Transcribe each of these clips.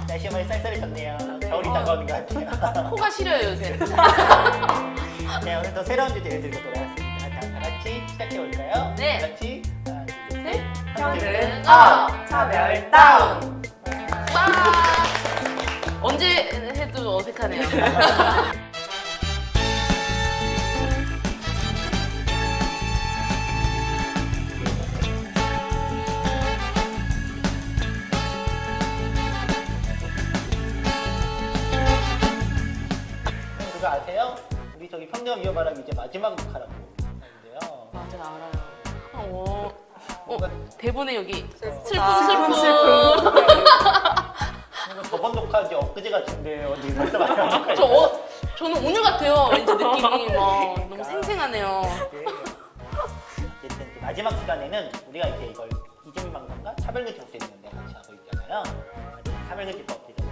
날씨가 많이 쌀쌀해졌네요. 겨울이 다가오는 것 같아요. 코가 시려요 요새. 네, 오늘도 새로운 주제를 들고 돌아왔습니다. 다 같이 시작해볼까요? 네. 다 같이 하나, 둘, 셋. 네. 평등 업, 차별 다운. 와. 언제 해도 어색하네요. 그거 아세요? 우리 저기 평등 위협하라고 이제 마지막 녹화라고 하는데요. 맞아 알아요. 뭔가 대본에 여기 슬픔, 슬픔. 뭔가 저번 녹화 이제 엊그제 같은데 어디 벌써 마지막 녹화. 저는 오늘 같아요. 왠지 느낌이 막 그러니까. 너무 생생하네요. 어쨌든 마지막 시간에는 우리가 이제 이걸 이재민 방송과 차별금지법 되는데 같이 하고 있잖아요. 차별금지법 대해서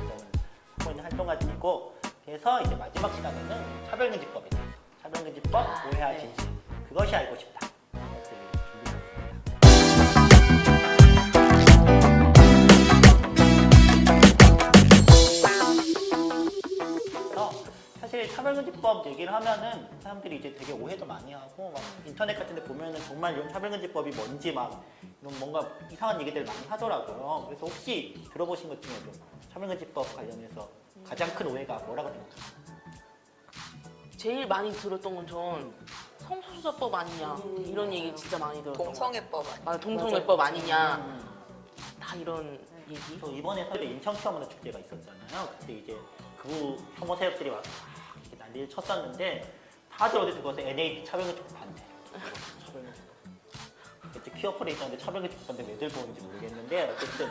하고 있는 활동가 중이고, 그래서 이제 마지막 시간에는 차별금지법에 대해서 차별금지법 오해와 네. 진실 그것이 알고 싶다. 것들을 준비했습니다. 그래서 사실 차별금지법 얘기를 하면은 사람들이 이제 되게 오해도 많이 하고 막 인터넷 같은 데 보면은 정말 이런 차별금지법이 뭔지 막 이런 뭔가 이상한 얘기들 많이 하더라고요. 그래서 혹시 들어보신 것 중에도 차별금지법 관련해서 가장 큰 오해가 뭐라고 생각하세요? 제일 많이 들었던 건 전 성소수자법 아니냐 이런 얘기 진짜 많이 들었던 거 동성애법 아니야? 같아요. 동성애법 아니냐 음. 다 이런 얘기. 저 이번에 사실 인천 퀴어문화 축제가 있었잖아요. 그때 이제 그 혐오 세력들이 와서 막 이렇게 난리를 쳤었는데 다들 어디서 그것에 NAP 차별금지법 반대. 차별금지법. 그때 퀴어 퍼레이드인데 차별금지법 반대 왜 들고 오는지 모르겠는데 어쨌든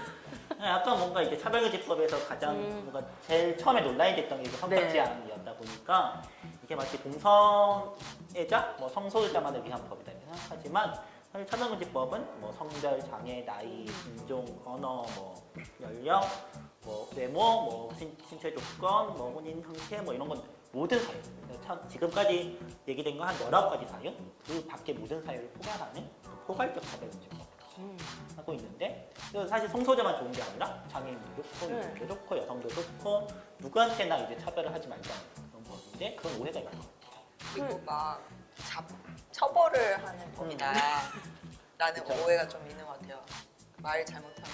약간 뭔가 이제 차별금지법에서 가장 뭔가 제일 처음에 논란이 됐던 게 이제 성적 네. 제한이었다 보니까 이게 마치 동성애자, 뭐 성소유자만을 위한 법이다 이렇게 생각하지만 사실 차별금지법은 뭐 성별, 장애, 나이, 인종, 언어, 뭐 연령, 뭐 외모, 뭐 신체 조건, 뭐 혼인 상태, 뭐 이런 건 모든 사유. 참 지금까지 얘기된 거 한 19가지 사유, 그 밖에 모든 사유를 포괄하는 포괄적 차별금지법 하고 있는데, 그래서 사실 성소자만 좋은 게 아니라 장애인도 좋고, 네. 여성도 좋고, 여성도 좋고 누구한테나 이제 차별을 하지 말자는 그런 법인데 그런 오해가 있는 것 같아요. 그리고 막 처벌을 하는 법이다 라는 그쵸. 오해가 좀 있는 것 같아요. 말 잘못하면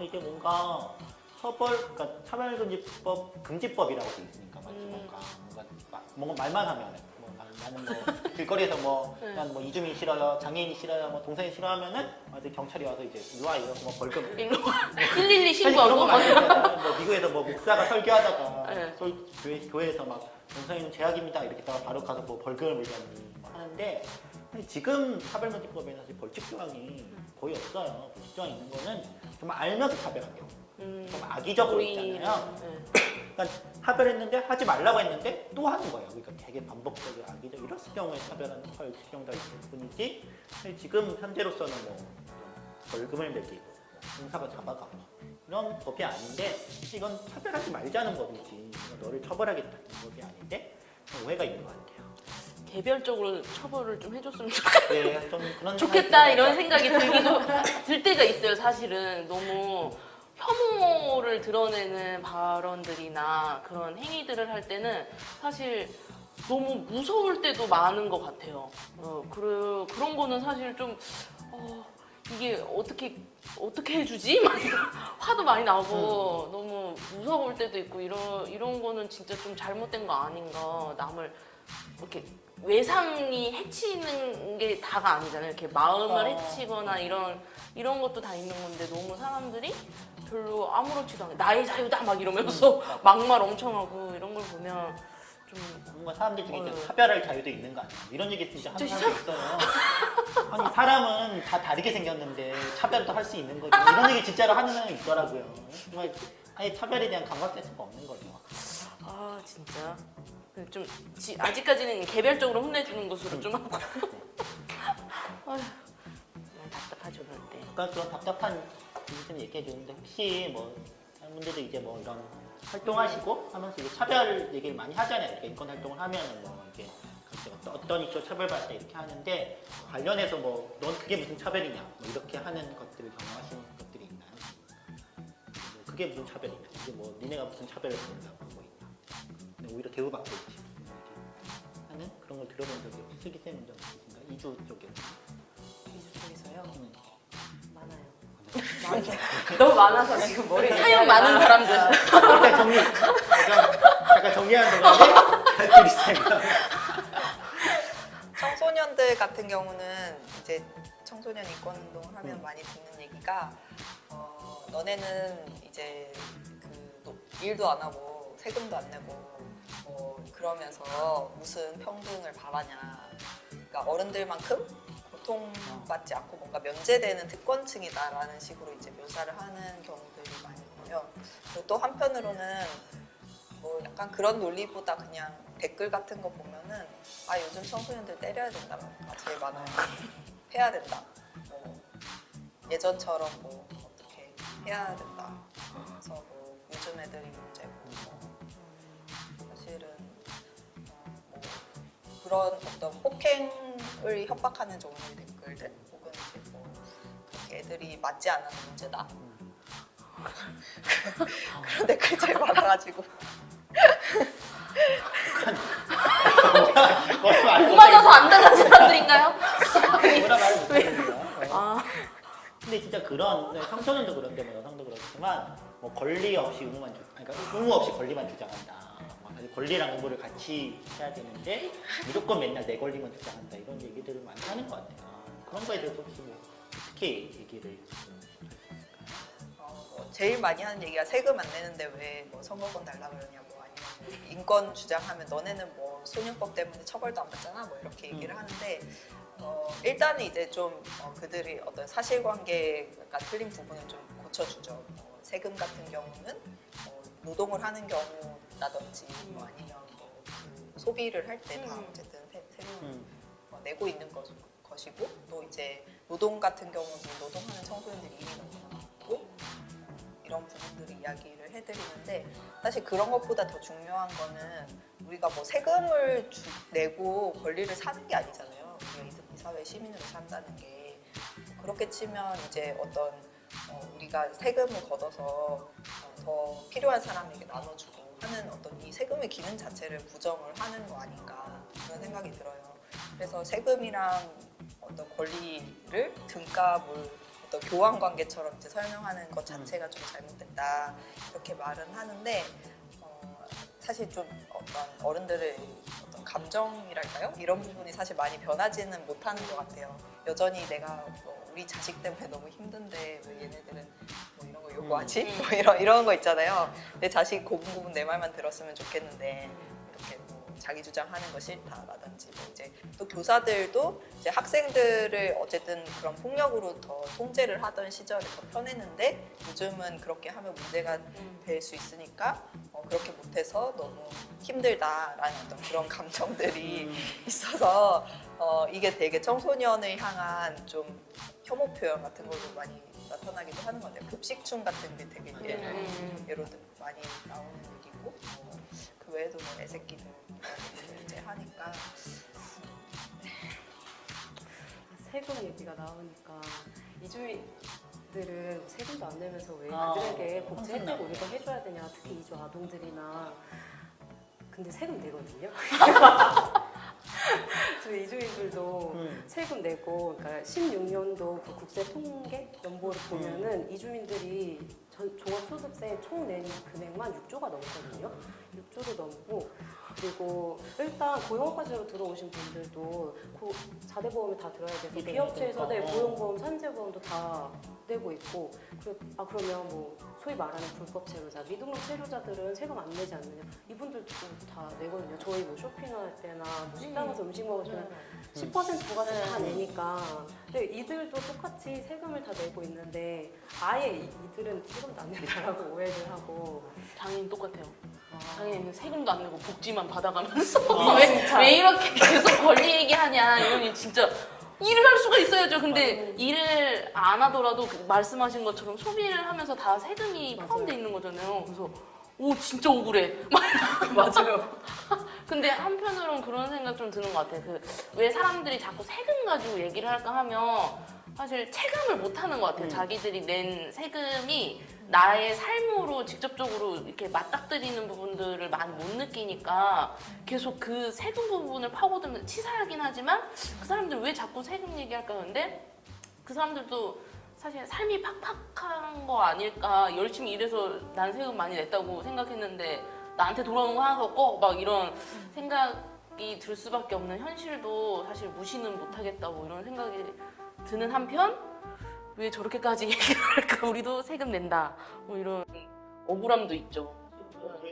이게 뭔가 그러니까 차별금지법 금지법이라고 돼 있으니까 마치 뭔가 말만 하면 나는 뭐 길거리에서 뭐 네. 난 뭐 이주민 싫어요, 장애인이 싫어요, 뭐 동성애 싫어하면은 아직 경찰이 와서 이제 일로 와 이러고 뭐 벌금. 일로 112 사실 그런 신고하고 거 막 많이 있잖아요. 뭐 미국에서 뭐 목사가 설교하다가 네. 교회에서 막 동성애는 죄악입니다 이렇게 다가 바로 가서 뭐 벌금을 물자니 하는데, 사실 지금 차별금지법에는 사실 벌칙 조항이 거의 없어요. 벌칙 조항이 있는 거는 정말 알면서 차별한 경우, 좀 악의적으로 있잖아요. 그러니까 차별했는데 하지 말라고 했는데 또 하는 거예요. 그러니까 되게 반복적이고 악의적 이랬을 경우에 차별하는 벌칙 정도가 있을 뿐이지, 사실 지금 현재로서는 뭐 벌금을 매기고 형사가 잡아가고 이런 법이 아닌데, 이건 차별하지 말자는 법이지 너를 처벌하겠다는 법이 아닌데 오해가 있는 것 같아요. 개별적으로 처벌을 좀 해줬으면 네, 좀 그런 좋겠다 이런 생각이 들 때가 있어요. 사실은 너무 혐오를 드러내는 발언들이나 그런 행위들을 할 때는 사실 너무 무서울 때도 많은 것 같아요. 그런 거는 사실 좀 이게 어떻게 해주지? 막 화도 많이 나고 너무 무서울 때도 있고 이런 거는 진짜 좀 잘못된 거 아닌가. 남을 이렇게 외상이 해치는 게 다가 아니잖아요. 이렇게 마음을 해치거나 이런 것도 다 있는 건데 너무 사람들이 별로 아무렇지도 않게 나의 자유다 막 이러면서 막말 엄청 하고 이런 걸 보면 좀 뭔가 사람들 중에 이제 차별할 자유도 있는 거 아니야? 이런 얘기 진짜 하는 사람이 있어요. 아니 사람은 다 다르게 생겼는데 차별도 할 수 있는 거지. 이런 얘기 진짜로 하는 사람이 있더라고요. 정말 아예 차별에 대한 감각 자체가 없는 거죠. 아 진짜 좀 아직까지는 개별적으로 혼내주는 것으로 좀 하고 아휴 정말 답답하죠 그럴 때. 그러니까 그런 답답한 부분 얘기해 주는데, 혹시 뭐 다른 분들도 이제 뭐 이런 활동하시고 하면서 이제 차별 얘기를 많이 하잖아요. 이렇게 인권 활동을 하면은 뭐 이게 어떤 이슈 차별받다 이렇게 하는데, 관련해서 뭐 넌 그게 무슨 차별이냐 뭐 이렇게 하는 것들을 경험하시는 것들이 있나요? 뭐 그게 무슨 차별이냐? 이게 뭐 니네가 무슨 차별을 받는다고 하고 있냐? 근데 오히려 대우받고 있지. 하는 그런 걸 들어본 적이 없어. 슬기 쌤은 좀 있으신가? 이주 쪽에. 이주 쪽에서요? 많아요. 너무 많아서 지금 머리 사연 많은 사람들. 잠깐 정리. 잠깐 정리하는 동안에 둘이 쌤. 청소년들 같은 경우는 이제 청소년 인권 운동을 하면 많이 듣는 얘기가 너네는 이제 일도 안 하고 세금도 안 내고 그러면서 무슨 평등을 바라냐. 그러니까 어른들만큼 고통받지 않고 뭔가 면제되는 특권층이다라는 식으로 이제 묘사를 하는 경우들이 많이 보여. 그리고 또 한편으로는 뭐 약간 그런 논리보다 그냥 댓글 같은 거 보면은 요즘 청소년들 때려야 된다가 제일 많아요. 해야 된다. 뭐 예전처럼 뭐 어떻게 해야 된다. 그래서 뭐 요즘 애들이 문제고 사실은 뭐 그런 어떤 폭행을 협박하는 종류의 댓글들 혹은 이제 뭐 그렇게 애들이 맞지 않는 문제다. 그런 댓글이 제일 많아가지고 못 맞아서 안 되는 사람들인가요? 뭐라 말 못하겠네요. 아, 근데 진짜 그런 청소년도 그런데 뭐 여성도 그렇지만 뭐 권리 없이 그러니까 의무 없이 권리만 주장한다. 사실 권리랑 의무를 같이 해야 되는데 무조건 맨날 내 권리만 주장한다 이런 얘기들을 많이 하는 것 같아요. 그런 거에 대해서 혹시 뭐 어떻게 얘기를 제일 많이 하는 얘기가 세금 안 내는데 왜 뭐 선거권 달라 그러냐 뭐 아니면 뭐 인권 주장하면 너네는 뭐 소년법 때문에 처벌도 안 받잖아 뭐 이렇게 얘기를 하는데 일단은 이제 좀 그들이 어떤 사실관계가 틀린 부분을 좀 고쳐주죠. 세금 같은 경우는 노동을 하는 경우라든지 뭐 아니면 그 소비를 할 때 다 어쨌든 세금 내고 있는 것이고 또 이제 노동 같은 경우는 노동하는 청소년들이 이미 너무 많고 이런 부분들을 이야기를 해드리는데 사실 그런 것보다 더 중요한 거는 우리가 뭐 세금을 내고 권리를 사는 게 아니잖아요. 우리가 이 사회 시민으로 산다는 게 그렇게 치면 이제 어떤 우리가 세금을 걷어서 더 필요한 사람에게 나눠주고 하는 어떤 이 세금의 기능 자체를 부정을 하는 거 아닌가 그런 생각이 들어요. 그래서 세금이랑 어떤 권리를 등값을 어떤 교환 관계처럼 이제 설명하는 것 자체가 좀 잘못됐다 이렇게 말은 하는데 사실 좀 어떤 어른들의 어떤 감정이랄까요? 이런 부분이 사실 많이 변하지는 못하는 것 같아요. 여전히 내가 우리 자식 때문에 너무 힘든데 왜 얘네들은 뭐 이런 거 요구하지? 뭐 이런 거 있잖아요. 내 자식 고분고분 내 말만 들었으면 좋겠는데 이렇게 뭐 자기 주장하는 거 싫다라든지 뭐 이제 또 교사들도 이제 학생들을 어쨌든 그런 폭력으로 더 통제를 하던 시절에 더 편했는데 요즘은 그렇게 하면 문제가 될 수 있으니까 그렇게 못해서 너무 힘들다라는 어떤 그런 감정들이 있어서 이게 되게 청소년을 향한 좀 혐오 표현 같은 걸로 많이 나타나기도 하는 것 같아요. 급식충 같은 게 되게 예로 많이 나오는 얘기고 그 외에도 뭐 애새끼들 이제 하니까 세금 얘기가 나오니까 이주민들은 세금도 안 내면서 왜 아, 그들에게 복지 혜택 엄청나네. 우리가 해줘야 되냐, 특히 이주 아동들이나. 근데 세금 내거든요. 저희 이주민들도 세금 내고, 그러니까 16년도 그 국세 통계 연보를 보면은 이주민들이 종합소득세 총 낸 금액만 6조가 넘거든요. 6조도 넘고, 그리고 일단 고용업과제로 들어오신 분들도 자대보험을 다 들어야 돼서 기업체에서 고용보험, 산재보험도 다 내고 있고, 그러면 뭐 소위 말하는 불법 체류자, 미등록 체류자들은 세금 안 내지 않느냐? 이분들도 다 내거든요. 저희 뭐 쇼핑할 때나 뭐 식당 가서 음식 먹을 때는 10% 부가세 다 내니까. 근데 이들도 똑같이 세금을 다 내고 있는데 아예 이들은 세금도 안 낸다라고 오해를 하고. 장애인 똑같아요. 장애인은 세금도 안 내고 복지만 받아가면서 진짜. 왜 이렇게 계속 권리 얘기하냐 이러니 진짜 일을 할 수가 있어야죠. 근데 일을 안 하더라도 말씀하신 것처럼 소비를 하면서 다 세금이 포함되어 있는 거잖아요. 그래서 오 진짜 억울해. 맞아요. 근데 한편으로는 그런 생각 좀 드는 것 같아요. 왜 사람들이 자꾸 세금 가지고 얘기를 할까 하면 사실 체감을 못 하는 것 같아요. 음. 자기들이 낸 세금이 나의 삶으로 직접적으로 이렇게 맞닥뜨리는 부분들을 많이 못 느끼니까 계속 그 세금 부분을 파고들면 치사하긴 하지만 그 사람들 왜 자꾸 세금 얘기할까 하는데 그 사람들도 사실 삶이 팍팍한 거 아닐까, 열심히 일해서 난 세금 많이 냈다고 생각했는데 나한테 돌아오는 거 하나도 없고 막 이런 생각이 들 수밖에 없는 현실도 사실 무시는 못하겠다고 이런 생각이 드는 한편 왜 저렇게까지 얘기를 할까, 우리도 세금 낸다 뭐 이런 억울함도 있죠.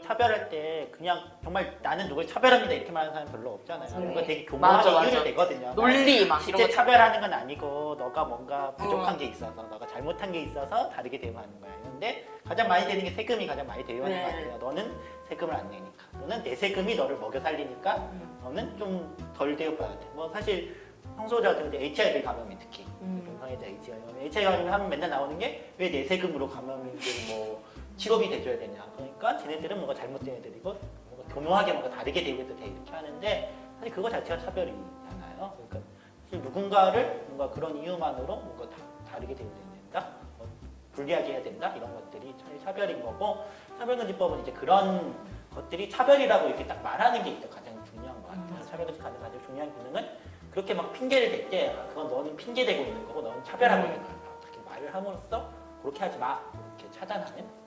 차별할 때 그냥 정말 나는 누굴 차별합니다 이렇게 말하는 사람 별로 없잖아요. 맞아요. 뭔가 되게 맞아, 교묘하게 맞아. 이유를 내거든요. 논리 막 이런 실제 거 차별하는 건 아니고 너가 뭔가 부족한 게 있어서 너가 잘못한 게 있어서 다르게 대우하는 거야. 그런데 가장 많이 되는 게 세금이 가장 많이 대우하는 네. 것 같아요. 너는 세금을 안 내니까. 너는 내 세금이 너를 먹여 살리니까 너는 좀 덜 대우받아야 돼. 뭐 사실 성소자 같은 경우 HIV 감염이 특히 동성애자 HIV 감염 하면 맨날 나오는 게 왜 내 세금으로 감염인들 뭐 치료비 대줘야 되냐. 그러니까 쟤네들은 뭔가 잘못된 애들이고 뭔가 교묘하게 뭔가 다르게 대우해도 돼 이렇게 하는데 사실 그거 자체가 차별이잖아요. 그러니까 사실 누군가를 뭔가 그런 이유만으로 뭔가 다르게 대우된다, 뭐 불리하게 해야 된다 이런 것들이 차별인 거고 차별금지법은 이제 그런 것들이 차별이라고 이렇게 딱 말하는 게 있죠. 가장 중요한 것 같아요. 차별금지 가장 중요한 기능은 그렇게 막 핑계를 댈 때 그건 너는 핑계 대고 있는 거고 너는 차별하고 있는 거야. 그렇게 말을 함으로써 그렇게 하지 마 이렇게 차단하는.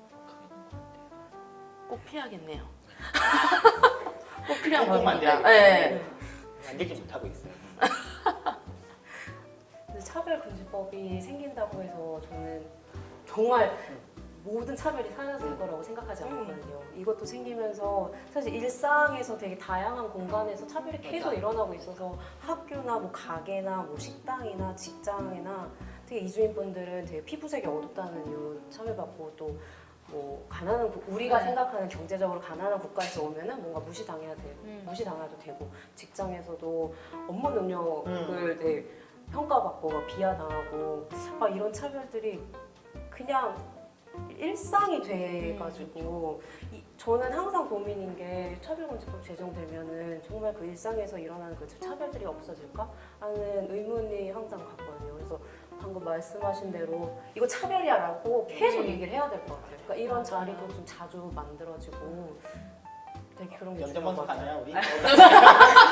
꼭 피하겠네요. 꼭 필요한 꼭 겁니다. 만들어야 네. 만들지 못하고 있어요. 근데 차별금지법이 생긴다고 해서 저는 정말 모든 차별이 사라질 거라고 생각하지 않거든요. 이것도 생기면서 사실 일상에서 되게 다양한 공간에서 차별이 계속 맞아. 일어나고 있어서 학교나 뭐 가게나 뭐 식당이나 직장이나 되게 이주민분들은 되게 피부색이 어둡다는 이유로 차별받고 또 뭐 가난한 우리가 네. 생각하는 경제적으로 가난한 국가에서 오면은 뭔가 무시당해야 돼 무시당해도 되고 직장에서도 업무 능력을 되게 평가받고 막 비하당하고 막 이런 차별들이 그냥 일상이 돼가지고 저는 항상 고민인 게 차별금지법 제정되면은 정말 그 일상에서 일어나는 그 차별들이 없어질까 하는 의문이 항상 갔거든요. 그래서 방금 말씀하신 대로 이거 차별이야라고 계속 얘기를 해야 될 것 같아요. 그러니까 이런 자리도 좀 자주 만들어지고 되게 그런 게 중요한 것 연장방송 같아요. 가나요 우리?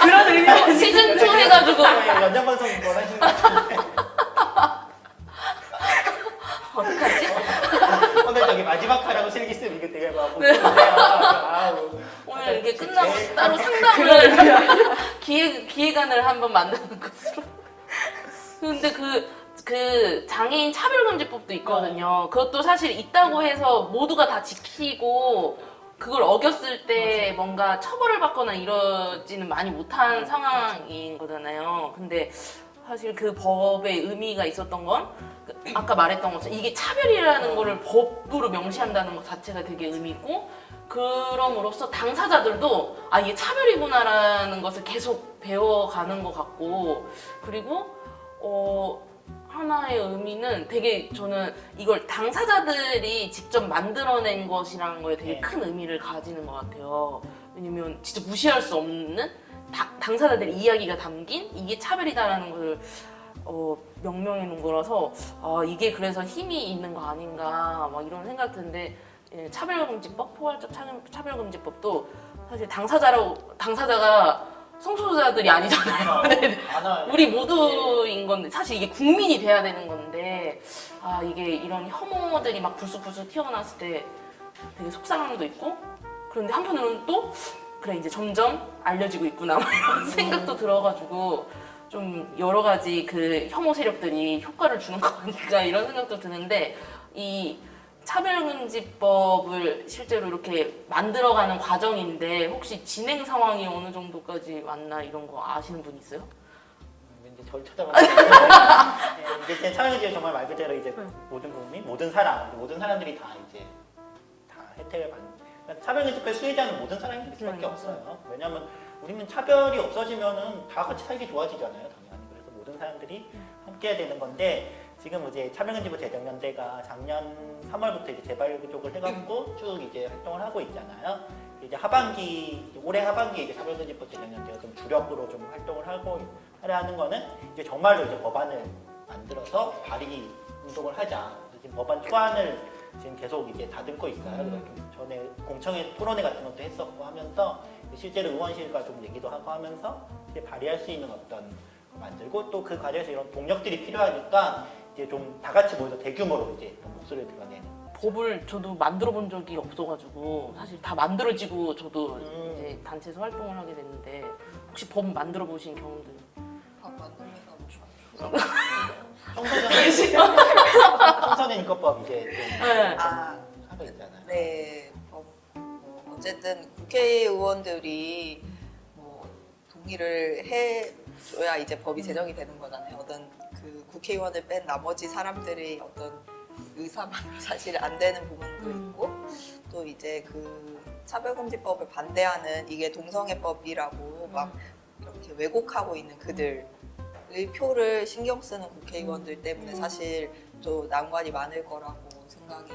그런 의미가 시즌 2 해가지고 연장방송 뭐 하시는 거 같은데 어떡하지? 오늘 저기 마지막 하라고 실기 쓰면 이거 되게 막 네. 아우 오늘 이게 끝나고 따로 상담을 기획안을 한번 만드는 것으로. 근데 그 장애인 차별금지법도 있거든요. 그것도 사실 있다고 해서 모두가 다 지키고 그걸 어겼을 때 뭔가 처벌을 받거나 이러지는 많이 못한 상황인 거잖아요. 근데 사실 그 법의 의미가 있었던 건 아까 말했던 것처럼 이게 차별이라는 거를 법으로 명시한다는 것 자체가 되게 의미 있고 그럼으로써 당사자들도 아 이게 차별이구나라는 것을 계속 배워가는 것 같고 그리고 하나의 의미는 되게 저는 이걸 당사자들이 직접 만들어낸 것이라는 거에 되게 네. 큰 의미를 가지는 것 같아요. 왜냐면 진짜 무시할 수 없는 당사자들의 이야기가 담긴 이게 차별이다라는 걸 명명해 놓은 거라서 아 이게 그래서 힘이 있는 거 아닌가 막 이런 생각 드는데 예, 차별금지법, 포괄적 차별금지법도 사실 당사자가 성소수자들이 아니잖아요. 네. 우리 모두인 건데 사실 이게 국민이 돼야 되는 건데 아 이게 이런 혐오들이 막 불쑥불쑥 튀어나왔을 때 되게 속상함도 있고 그런데 한편으로는 또 그래 이제 점점 알려지고 있구나 막 이런 생각도 들어가지고 좀 여러 가지 그 혐오 세력들이 효과를 주는 거 아닐까 이런 생각도 드는데 이 차별금지법을 실제로 이렇게 만들어가는 과정인데 혹시 진행 상황이 어느 정도까지 왔나 이런 거 아시는 분 있어요? 이제 저를 쳐다봤는데 이제 제 차별금지 정말 말 그대로 이제 모든 국민, 모든 사람들이 다 이제 다 혜택을 받는. 그러니까 차별금지법의 수혜자는 모든 사람일 수밖에 없어요. 왜냐하면 우리는 차별이 없어지면은 다 같이 살기 좋아지잖아요, 당연히. 그래서 모든 사람들이 함께해야 되는 건데. 지금 이제 차별금지법 제정연대가 작년 3월부터 이제 재발족을 해갖고 쭉 이제 활동을 하고 있잖아요. 이제 올해 하반기에 이제 차별금지법 제정연대가 좀 주력으로 좀 활동을 하고 하려 하는 거는 이제 정말로 이제 법안을 만들어서 발의 운동을 하자. 그래서 지금 법안 초안을 지금 계속 이제 다듬고 있어요. 그래서 좀 전에 공청회 토론회 같은 것도 했었고 하면서 실제로 의원실과 좀 얘기도 하고 하면서 이제 발의할 수 있는 어떤 거 만들고 또 그 과정에서 이런 동력들이 필요하니까 이제 좀 다 같이 모여서 대규모로 이제 좀 목소리를 드러내는. 법을 저도 만들어 본 적이 없어가지고 사실 다 만들어지고 저도 이제 단체에서 활동을 하게 됐는데 혹시 법 만들어 보신 경험들? 밥 만들면서 청소년 인권법 이제 좀 네. 하고 있잖아요. 네, 어쨌든 국회의원들이 뭐 동의를 해줘야 이제 법이 제정이 되는 거잖아요. 어떤 그 국회의원을 뺀 나머지 사람들의 어떤 의사만 사실 안 되는 부분도 있고 또 이제 그 차별금지법을 반대하는 이게 동성애법이라고 막 이렇게 왜곡하고 있는 그들의 표를 신경 쓰는 국회의원들 때문에 사실 또 난관이 많을 거라고 생각이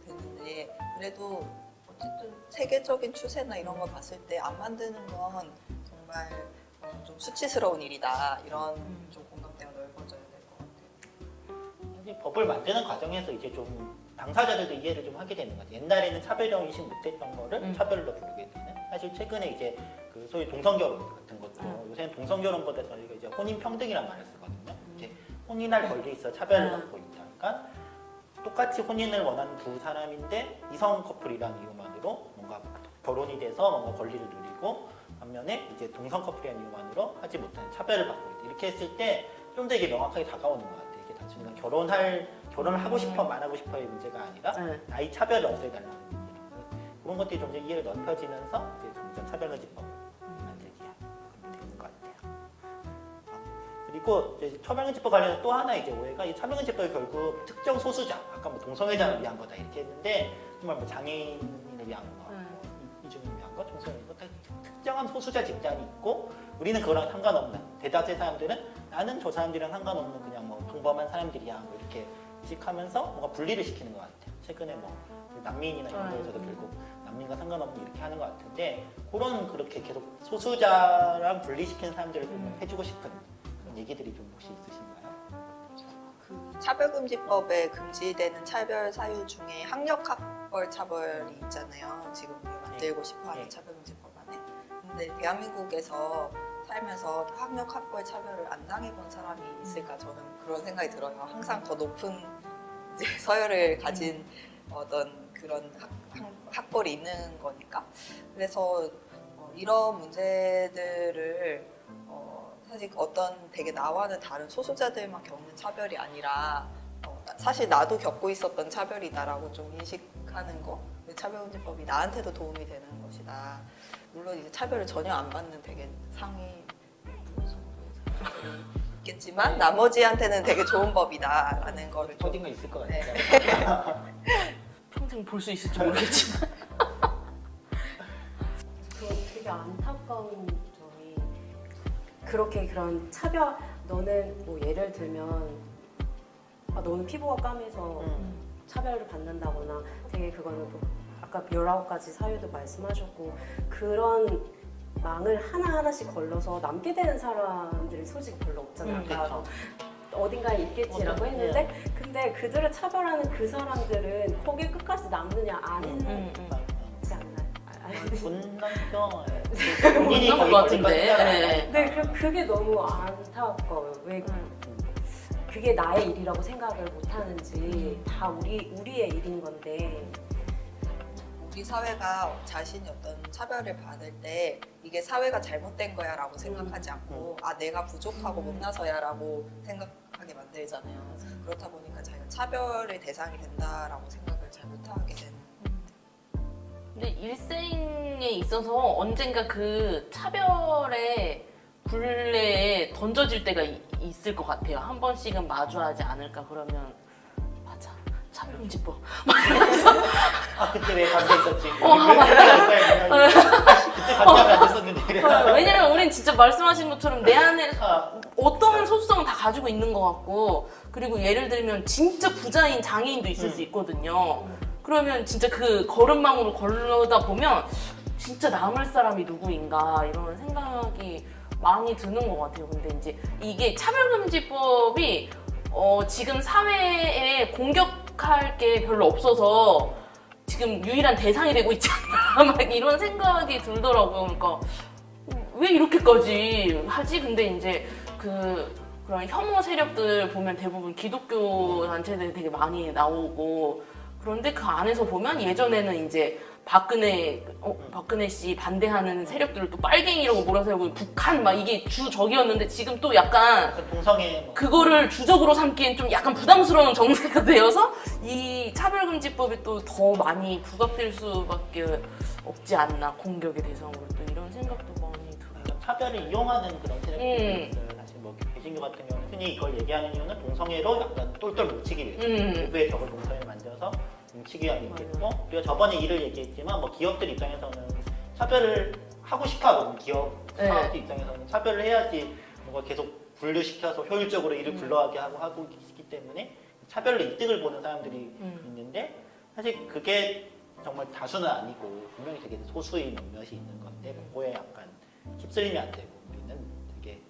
되는데 그래도 어쨌든 세계적인 추세나 이런 걸 봤을 때 안 만드는 건 정말 좀 수치스러운 일이다 이런 좀 공감대가 넓어져야 될 것 같아요. 사실 법을 만드는 과정에서 이제 좀 당사자들도 이해를 좀 하게 되는 거죠. 옛날에는 차별령 인식 못했던 거를 차별로 부르게 되는. 사실 최근에 이제 그 소위 동성결혼 같은 것도 요새는 동성결혼보다 저희가 이제 혼인평등이라는 말을 쓰거든요. 이제 혼인할 권리에 있어 차별을 받고 있다. 그러니까 똑같이 혼인을 원하는 두 사람인데 이성 커플이라는 이유만으로 뭔가 결혼이 돼서 뭔가 권리를 누리고 반면에 이제 동성 커플이라는 이유만으로 하지 못하는 차별을 받고 있다. 이렇게 했을 때 좀 더 이게 명확하게 다가오는 것 같아요. 이게 단순히 결혼을 하고 싶어 안 하고 싶어의 문제가 아니라 나이 차별을 없애달라는 문제. 그런 것들이 좀 더 이해를 넓혀지면서 이제 점점 차별금지법 만들기가 되는 것 같아요. 그리고 이제 차별금지법 관련해서 또 하나 이제 오해가 이 차별금지법이 결국 특정 소수자, 아까 뭐 동성애자를 위한 거다 이렇게 했는데 정말 뭐 장애인을 위한 거, 이중인을 위한 거, 동성애인 거 특정한 소수자 집단이 있고 우리는 그거랑 상관없는 대다수의 사람들은 나는 저 사람들이랑 상관없는 그냥 뭐 평범한 사람들이야 뭐 이렇게 인식하면서 뭔가 분리를 시키는 것 같아요. 최근에 뭐 난민이나 이런 거에서도 결국 난민과 상관없는 이렇게 하는 것 같은데 그렇게 계속 소수자랑 분리시키는 사람들을 좀 해주고 싶은 그런 얘기들이 좀 혹시 있으신가요? 그 차별금지법에 금지되는 차별 사유 중에 학력학벌 차별이 있잖아요. 지금 우리가 만들고 싶어하는 네. 차별금지법 안에. 근데 대한민국에서 살면서 학력학벌 차별을 안 당해본 사람이 있을까 저는 그런 생각이 들어요. 항상 더 높은 이제 서열을 가진 어떤 그런 학벌이 있는 거니까. 그래서 이런 문제들을 사실 어떤 되게 나와는 다른 소수자들만 겪는 차별이 아니라 사실 나도 겪고 있었던 차별이다라고 좀 인식하는 거. 차별금지법이 나한테도 도움이 되는 것이다. 물론 이제 차별을 전혀 안 받는 되게 상위 있겠지만 나머지한테는 되게 좋은 법이다라는 거를 좀 어딘가 있을 것 같아요. 평생 볼 수 있을지 모르겠지만 되게 안타까운 점이 그렇게 그런 차별 너는 뭐 예를 들면 너는 피부가 까매서 차별을 받는다거나 되게 그거는 또 아까 19가지 사유도 말씀하셨고 그런 망을 하나하나씩 걸러서 남게 되는 사람들이 솔직히 별로 없잖아요. 그렇죠. 어딘가에 있겠지라고 했는데 근데 그들을 차별하는 그 사람들은 거기에 끝까지 남느냐 안 있지 않나요? 분남죠. 본인이 것 같은데. 네, 그게 너무 안타까워요. 왜 그게 나의 일이라고 생각을 못 하는지 다 우리의 일인 건데 우리 사회가 자신이 어떤 차별을 받을 때 이게 사회가 잘못된 거야 라고 생각하지 않고 내가 부족하고 못나서야 라고 생각하게 만들잖아요. 그렇다 보니까 자기가 차별의 대상이 된다라고 생각을 잘 못하게 되는. 근데 일생에 있어서 언젠가 그 차별의 굴레에 던져질 때가 있을 것 같아요. 한 번씩은 마주하지 않을까 그러면 맞아 차별금지법 그때 왜 반대했었지? 그때 반대하면 안 됐었는데. 왜냐면 우린 진짜 말씀하신 것처럼 내 안에 어떤 소수성은 다 가지고 있는 것 같고 그리고 예를 들면 진짜 부자인 장애인도 있을 수 있거든요. 그러면 진짜 그 걸음망으로 걸러다 보면 진짜 남을 사람이 누구인가 이런 생각이 많이 드는 것 같아요. 근데 이제 이게 차별금지법이 지금 사회에 공격할 게 별로 없어서 지금 유일한 대상이 되고 있지 않나 막 이런 생각이 들더라고요. 그러니까 왜 이렇게까지 하지? 근데 이제 그런 혐오 세력들 보면 대부분 기독교 단체들이 되게 많이 나오고 그런데 그 안에서 보면 예전에는 이제 박근혜 씨 반대하는 세력들을 또 빨갱이라고 몰아세우고 북한 막 이게 주적이었는데 지금 또 약간 동성애 뭐. 그거를 주적으로 삼기엔 좀 약간 부담스러운 정세가 되어서 이 차별금지법이 또 더 많이 부각될 수밖에 없지 않나 공격의 대상으로 또 이런 생각도 많이 들어요. 차별을 이용하는 그런 세력들이 있어요. 사실 뭐 개신교 같은 경우는 흔히 이걸 얘기하는 이유는 동성애로 약간 똘똘 뭉치기 위해서 외부의 적을 동성애를 만들어서 뭉치기 위함이 있겠고 우리가 저번에 이를 얘기했지만 뭐 기업들 입장에서는 차별을 하고 싶어하거든. 기업 사업들 입장에서는 차별을 해야지 뭔가 계속 분류시켜서 효율적으로 일을 굴러가게 하고 있기 때문에 차별로 이득을 보는 사람들이 있는데 사실 그게 정말 다수는 아니고 분명히 되게 소수의 몇몇이 있는 건데 그거에 약간 휩쓸리면 안 되고 우리는 되게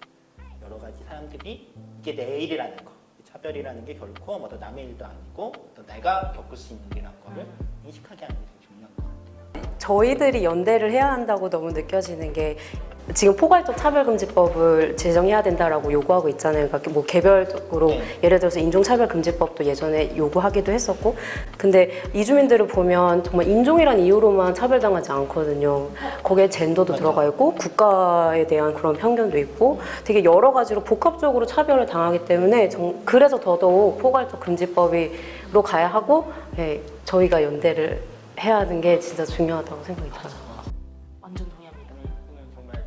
여러 가지 사람들이 이게 내 일이라는 거 차별이라는 게 결코 뭐 남의 일도 아니고 내가 겪을 수 있는 일이라는 거를 인식하게 하는 게 되게 중요한 것 같아요. 저희들이 연대를 해야 한다고 너무 느껴지는 게 지금 포괄적 차별금지법을 제정해야 된다라고 요구하고 있잖아요. 그러니까 뭐 개별적으로 예를 들어서 인종차별금지법도 예전에 요구하기도 했었고 근데 이주민들을 보면 정말 인종이란 이유로만 차별당하지 않거든요. 거기에 젠더도 들어가 있고 국가에 대한 그런 편견도 있고 되게 여러 가지로 복합적으로 차별을 당하기 때문에 그래서 더더욱 포괄적 금지법으로 가야 하고 저희가 연대를 해야 하는 게 진짜 중요하다고 생각이 들어요. 완전 동의합니다. 오늘 정말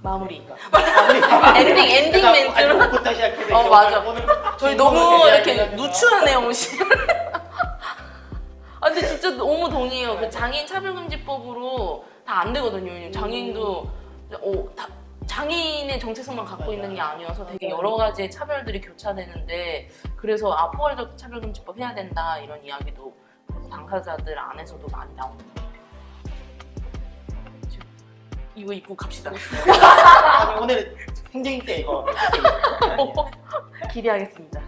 마무리. 마무리. 엔딩 멘트로. 부터 시작해서 맞아. 오늘 저희 너무 이렇게 누추하네요, 옷이. 아, 근데 진짜 너무 동의해요. 그 장애인 차별금지법으로 다 안 되거든요. 왜냐면 장애인도 장애인의 정체성만 갖고 있는 게 아니어서 되게 여러 가지의 차별들이 교차되는데 그래서 포괄적 차별금지법 해야 된다 이런 이야기도 당사자들 안에서도 많이 나오는 것 같아요. 이거 입고 갑시다. 오늘 행정인 때 이거 기대하겠습니다.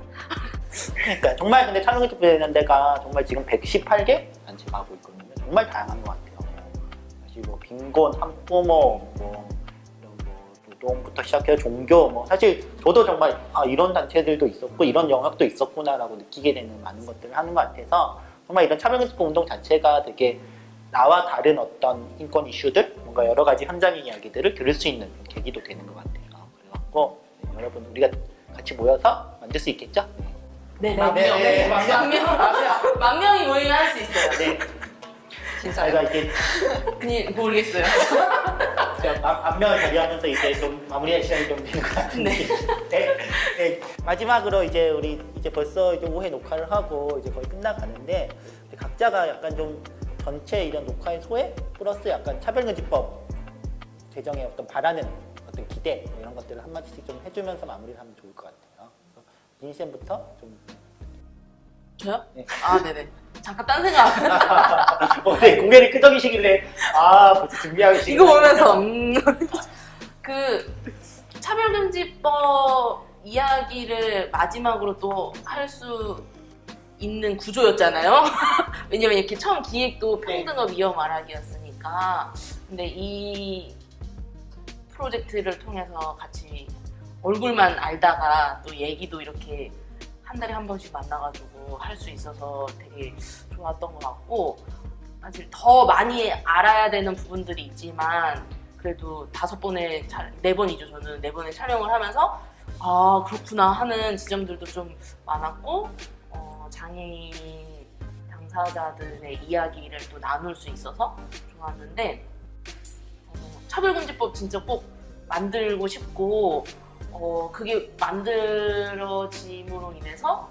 그러니까 정말 근데 차별금지법 되는 데가 정말 지금 118개 단체가 하고 있거든요. 정말 다양한 것 같아요. 사실 뭐 빈곤, 한부모, 뭐 이런 뭐 노동부터 시작해서 종교, 뭐 사실 저도 정말 이런 단체들도 있었고 이런 영역도 있었구나라고 느끼게 되는 많은 것들을 하는 것 같아서 정말 이런 차별금지법 운동 자체가 되게 나와 다른 어떤 인권 이슈들, 뭔가 여러 가지 현장의 이야기들을 들을 수 있는 계기도 되는 것 같아요. 그래갖고 여러분 우리가 같이 모여서 만들 수 있겠죠? 네, 네. 만 명이 모이면 할 수 있어요. 네. 진짜 제가 이제 그냥 모르겠어요. 안면을 자리하면서 이제 좀 마무리할 시간이 좀 된 것 같은데. 네. 마지막으로 이제 우리 이제 벌써 이제 5회 녹화를 하고 이제 거의 끝나가는데 각자가 약간 좀 전체 이런 녹화의 소회 플러스 약간 차별금지법 제정에 어떤 바라는 어떤 기대 뭐 이런 것들을 한 마디씩 좀 해주면서 마무리를 하면 좋을 것 같아요. 민 쌤부터 좀. 저요? 네. 아, 네네. 잠깐 딴 생각. 네, 고개를 끄덕이시길래 벌써 준비하고 계시길래 이거 보면서 그 차별금지법 이야기를 마지막으로 또 할 수 있는 구조였잖아요. 왜냐면 이렇게 처음 기획도 평등업 이어 말하기였으니까. 근데 이 프로젝트를 통해서 같이 얼굴만 알다가 또 얘기도 이렇게 한 달에 한 번씩 만나가지고 할 수 있어서 되게 좋았던 것 같고 사실 더 많이 알아야 되는 부분들이 있지만 그래도 5번의 4번이죠. 저는 4번의 촬영을 하면서 아 그렇구나 하는 지점들도 좀 많았고 장애인 당사자들의 이야기를 또 나눌 수 있어서 좋았는데 차별금지법 진짜 꼭 만들고 싶고 그게 만들어짐으로 인해서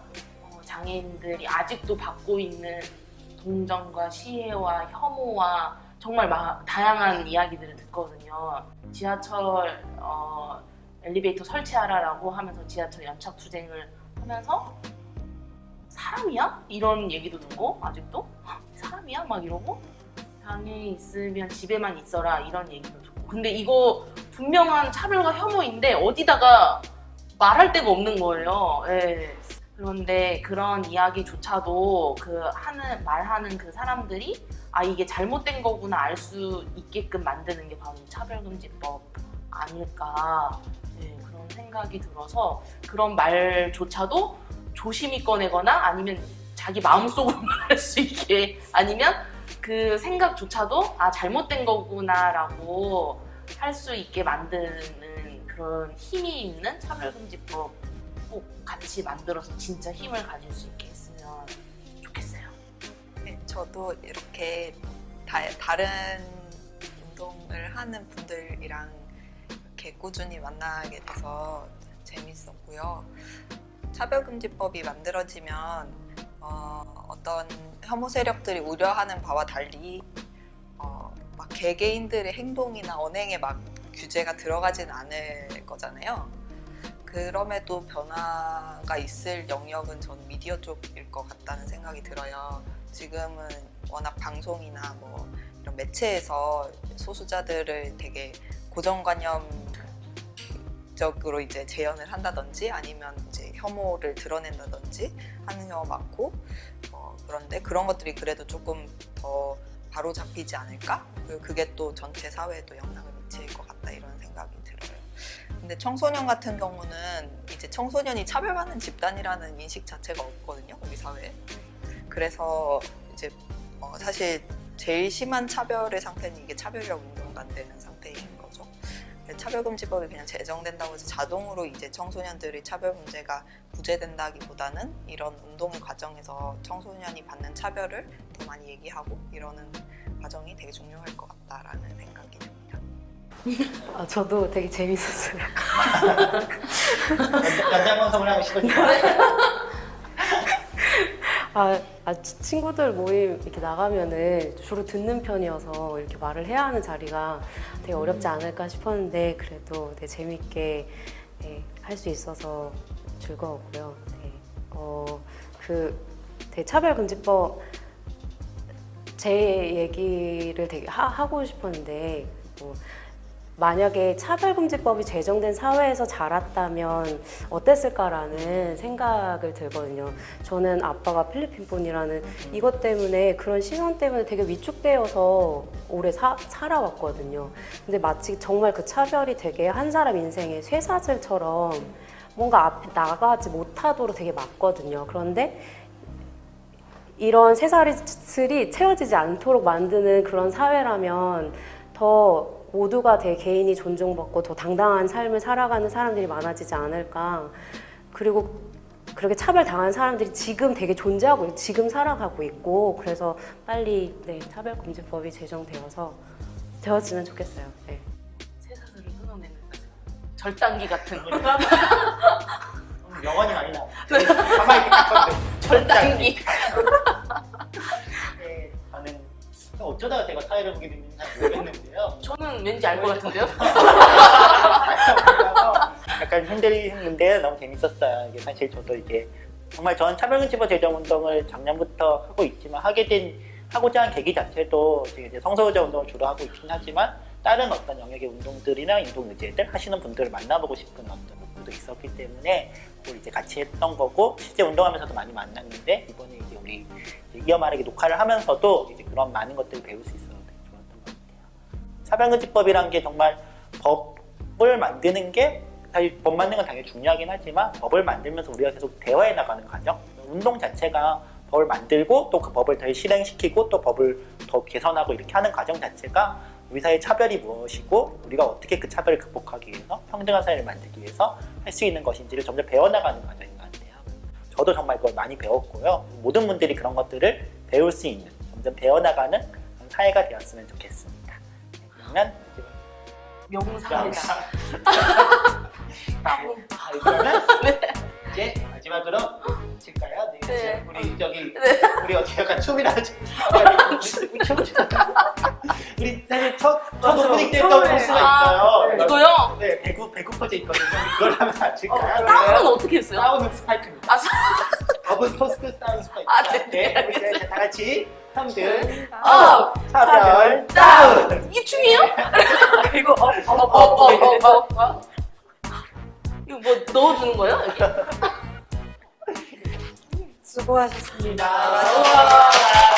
장애인들이 아직도 받고 있는 동정과 시해와 혐오와 정말 다양한 이야기들을 듣거든요. 지하철 엘리베이터 설치하라라고 하면서 지하철 연착 투쟁을 하면서 사람이야? 이런 얘기도 듣고 아직도 사람이야? 막 이러고 장애 있으면 집에만 있어라 이런 얘기도 듣고 근데 이거 분명한 차별과 혐오인데 어디다가 말할 데가 없는 거예요. 예. 그런데 그런 이야기조차도 그 말하는 그 사람들이 이게 잘못된 거구나 알 수 있게끔 만드는 게 바로 이 차별금지법 아닐까, 네, 그런 생각이 들어서 그런 말조차도 조심히 꺼내거나 아니면 자기 마음속으로 말할 수 있게, 아니면 그 생각조차도 잘못된 거구나라고 할 수 있게 만드는 그런 힘이 있는 차별금지법 꼭 같이 만들어서 진짜 힘을 가질 수 있게 했으면 좋겠어요. 네, 저도 이렇게 다른 운동을 하는 분들이랑 이렇게 꾸준히 만나게 돼서 재밌었고요. 차별금지법이 만들어지면 어떤 혐오 세력들이 우려하는 바와 달리 막 개개인들의 행동이나 언행에 막 규제가 들어가진 않을 거잖아요. 그럼에도 변화가 있을 영역은 저는 미디어 쪽일 것 같다는 생각이 들어요. 지금은 워낙 방송이나 뭐 이런 매체에서 소수자들을 되게 고정관념적으로 이제 재현을 한다든지 아니면 이제 혐오를 드러낸다든지 하는 경우가 많고, 그런데 그런 것들이 그래도 조금 더 바로 잡히지 않을까? 그리고 그게 또 전체 사회에도 영향을 미칠 것 같다 이런 생각이 들어요. 근데 청소년 같은 경우는 이제 청소년이 차별받는 집단이라는 인식 자체가 없거든요, 우리 사회에. 그래서 이제 사실 제일 심한 차별의 상태는 이게 차별력 운동도 안 되는 상태인 거죠. 차별금지법이 그냥 제정된다고 해서 자동으로 이제 청소년들의 차별 문제가 구제된다기보다는 이런 운동의 과정에서 청소년이 받는 차별을 더 많이 얘기하고 이러는 과정이 되게 중요할 것 같다라는 생각이 듭니다. 저도 되게 재밌었어요. 연장 방송을 하고 싶으니까. 친구들 모임 이렇게 나가면은 주로 듣는 편이어서 이렇게 말을 해야 하는 자리가 되게 어렵지 않을까 싶었는데 그래도 되게 재밌게 할 수 있어서 즐거웠고요. 되게 차별금지법 제 얘기를 되게 하고 싶었는데 만약에 차별금지법이 제정된 사회에서 자랐다면 어땠을까라는 생각을 들거든요. 저는 아빠가 필리핀 분이라는 이것 때문에 그런 시선 때문에 되게 위축되어서 오래 살아왔거든요. 근데 마치 정말 그 차별이 되게 한 사람 인생의 쇠사슬처럼 뭔가 앞에 나가지 못하도록 되게 맞거든요. 그런데 이런 쇠사슬이 채워지지 않도록 만드는 그런 사회라면 더 모두가 되게 개인이 존중받고 더 당당한 삶을 살아가는 사람들이 많아지지 않을까. 그리고 그렇게 차별당한 사람들이 지금 되게 존재하고 지금 살아가고 있고 그래서 빨리 차별금지법이 되었으면 좋겠어요. 네. 쇠사슬을 끊어내는 절단기 같은 영원히 많이 나와. 가만히 있게 딱 건데. 절단기. 네, 저는 어쩌다가 제가 사회를 보게 됐는지 잘 모르겠는데요. 저는 왠지 알 것 같은데요? 약간 힘들었는데 너무 재밌었어요. 이게 사실 저도 이게 정말 전 차별금지법 제정 운동을 작년부터 하고 있지만 하고자 한 계기 자체도 이제 성소유자 운동을 주로 하고 있긴 하지만 다른 어떤 영역의 운동들이나 운동 의제들 하시는 분들을 만나보고 싶은 어떤 욕구도 있었기 때문에 그걸 이제 같이 했던 거고 실제 운동하면서도 많이 만났는데 이번에 이제 우리 이어말하게 녹화를 하면서도 이제 그런 많은 것들을 배울 수 있어서 되게 좋았던 것 같아요. 차별금지법이란 게 정말 법을 만드는 게 사실 법 만드는 건 당연히 중요하긴 하지만 법을 만들면서 우리가 계속 대화해 나가는 과정, 운동 자체가 법을 만들고 또 그 법을 더 실행시키고 또 법을 더 개선하고 이렇게 하는 과정 자체가 우리 사회의 차별이 무엇이고 우리가 어떻게 그 차별을 극복하기 위해서 평등한 사회를 만들기 위해서 할 수 있는 것인지를 점점 배워나가는 과정인 것 같아요. 저도 정말 그걸 많이 배웠고요. 모든 분들이 그런 것들을 배울 수 있는 점점 배워나가는 그런 사회가 되었으면 좋겠습니다. 그러면 명사이다. 그러면 이제 마지막으로 칠까요? 네. 우리 어떻게 약간 춤이나 우리 사실 첫 오프닝 때 했던 포스가 있어요. 이거요? 네, 배구 포즈 있거든요. 그걸 하면서 안 칠까요? 다운은 어떻게 했어요? 다운은 스파이크입니다. 법은 토스트 다운 스파이크. 네, 우리 이제 다 같이 형들 업! 차별 다운. 이게 춤이에요? 그리고 이거 뭐 넣어주는 거예요? 여기? 수고하셨습니다. 수고하셨습니다.